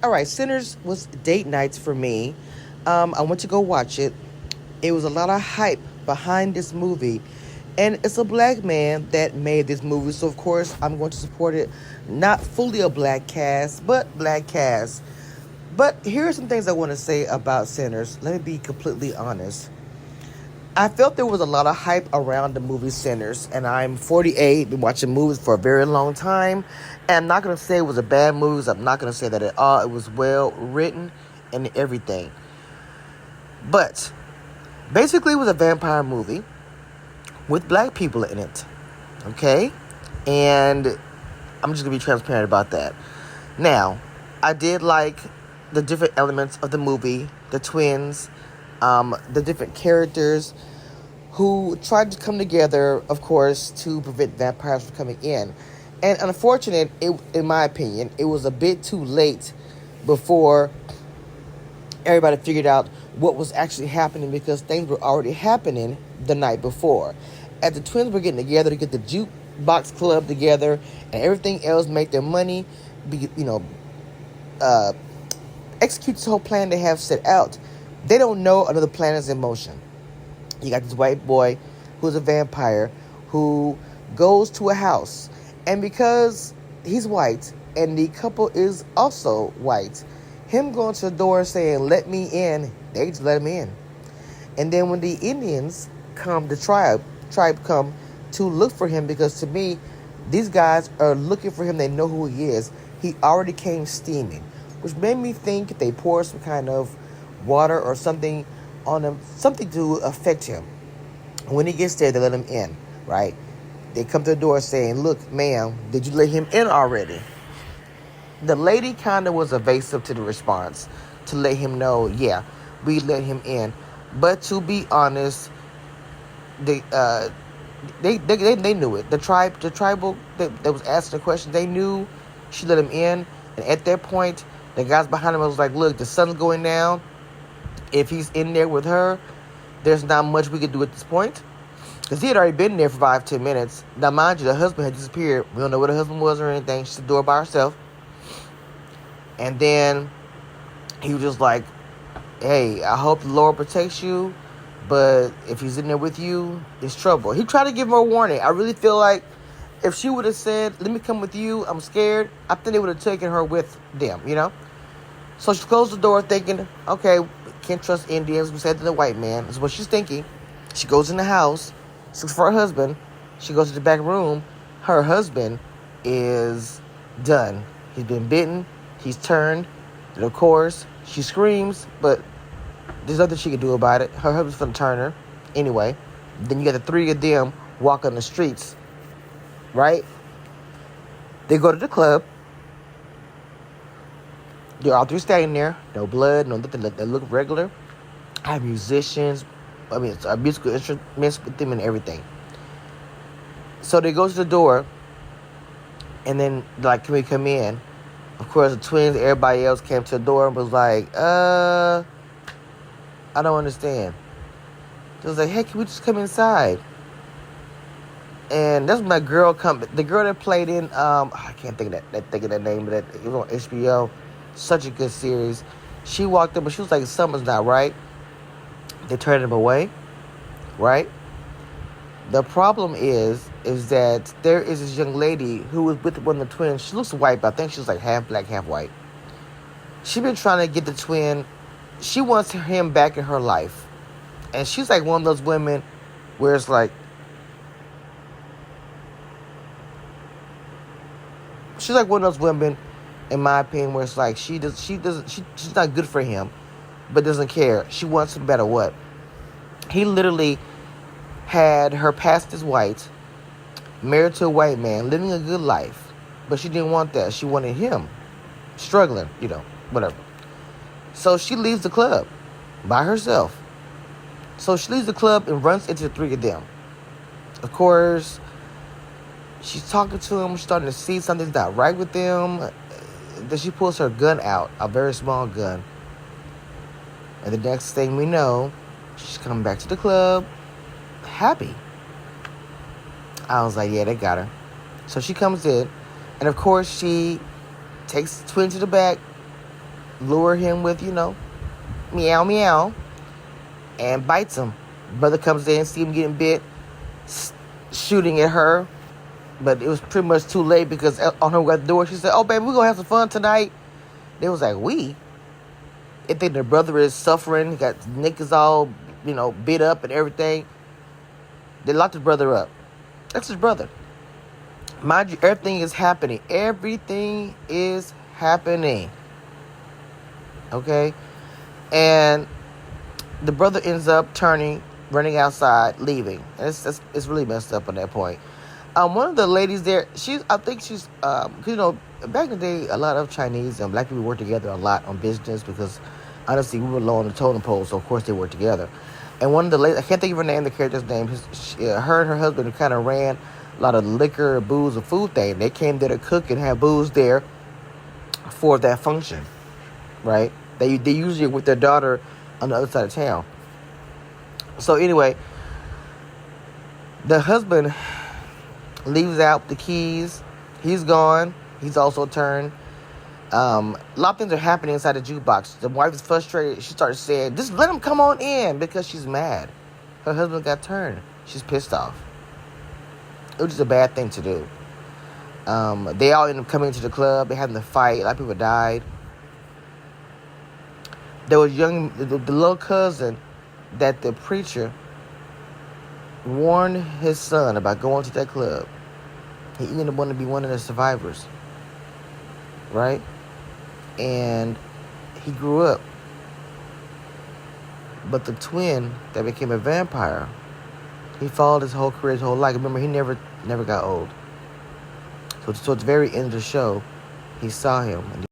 All right, Sinners was date nights for me. I went to go watch it. It was a lot of hype behind this movie. And it's a black man that made this movie, so of course I'm going to support it. Not fully a black cast, but black cast. But here are some things I want to say about Sinners. Let me be completely honest. I felt there was a lot of hype around the movie Sinners, and I'm 48, been watching movies for a very long time, and I'm not going to say it was a bad movie. I'm not going to say that at all. It was well written and everything. But basically, it was a vampire movie with black people in it, okay? And I'm just going to be transparent about that. Now, I did like the different elements of the movie, the twins, the different characters who tried to come together, of course, to prevent vampires from coming in. And unfortunately, in my opinion, it was a bit too late before everybody figured out what was actually happening because things were already happening the night before. As the twins were getting together to get the jukebox club together and everything else, make their money, be, uh, execute this whole plan they have set out, they don't know another plan is in motion. You got this white boy who's a vampire who goes to a house. And because he's white and the couple is also white, him going to the door saying, "Let me in," they just let him in. And then when the Indians come, the tribe come to look for him, because to me, these guys are looking for him. They know who he is. He already came steaming, which made me think if they pour some kind of water or something on him, something to affect him. When he gets there, they let him in, right? They come to the door saying, "Look, ma'am, did you let him in already?" The lady kind of was evasive to the response to let him know, yeah, we let him in. But to be honest, they they knew it. The tribal that was asking the question, they knew she let him in. And at that point, the guys behind him was like, "Look, the sun's going down. If he's in there with her, there's not much we could do at this point." Because he had already been there for 5-10 minutes. Now, mind you, the husband had disappeared. We don't know where the husband was or anything. She's at the door by herself. And then he was just like, "Hey, I hope the Lord protects you, but if he's in there with you, it's trouble." He tried to give her a warning. I really feel like if she would have said, "Let me come with you, I'm scared," I think they would have taken her with them. So she closed the door thinking, okay, can't trust Indians. We said to the white man. That's what she's thinking. She goes in the house, looks for her husband. She goes to the back room. Her husband is done. He's been bitten. He's turned. And of course, she screams, but there's nothing she can do about it. Her husband's gonna turn her. Anyway, then you got the three of them walking the streets, right? They go to the club. They're all three standing there. No blood, no nothing. They look regular. I have musicians. It's musical instruments with them and everything. So they go to the door, and then like, "Can we come in?" Of course, the twins, everybody else came to the door and was like, I don't understand. They was like, "Hey, can we just come inside?" And that's when the girl that played in, I can't think of that name, but it was on HBO. Such a good series. She walked up, but she was like, "Something's not right." They turned him away, right? The problem is that there is this young lady who was with one of the twins. She looks white, but I think she's like half black, half white. She been trying to get the twin. She wants him back in her life. And she's like one of those women where it's like, she's like one of those women, in my opinion, where it's like she's not good for him, but doesn't care. She wants him no matter what. He literally had her past as white, married to a white man, living a good life, but she didn't want that. She wanted him struggling, whatever. So she leaves the club by herself. So she leaves the club and runs into the three of them. Of course, she's talking to him, starting to see something's not right with them. Then she pulls her gun out, a very small gun. And the next thing we know, she's coming back to the club, happy. I was like, yeah, they got her. So she comes in, and of course she takes the twin to the back, lure him with, meow, meow, and bites him. Brother comes in, see him getting bit, shooting at her. But it was pretty much too late because on her way out the door, she said, "Oh, baby, we're going to have some fun tonight." They was like, "We?" They think their brother is suffering. He got knickers all, bit up and everything. They locked his brother up. That's his brother. Mind you, everything is happening. Everything is happening. Okay? And the brother ends up running outside, leaving. And it's really messed up on that point. One of the ladies there, I think she's, back in the day, a lot of Chinese and black people worked together a lot on business because, honestly, we were low on the totem pole, so of course they worked together. And one of the ladies, I can't think of her name, the character's name, her and her husband kind of ran a lot of liquor, booze, and food thing. They came there to cook and have booze there for that function, right? They usually with their daughter on the other side of town. So anyway, the husband leaves out the keys. He's gone. He's also turned. A lot of things are happening inside the jukebox. The wife is frustrated. She started saying, "Just let him come on in," because she's mad. Her husband got turned. She's pissed off. It was just a bad thing to do. They all ended up coming to the club. They having to fight. A lot of people died. There was the little cousin that the preacher warned his son about going to that club. He ended up wanting to be one of the survivors. Right? And he grew up. But the twin that became a vampire, he followed his whole career, his whole life. Remember, he never got old. So at the very end of the show, he saw him and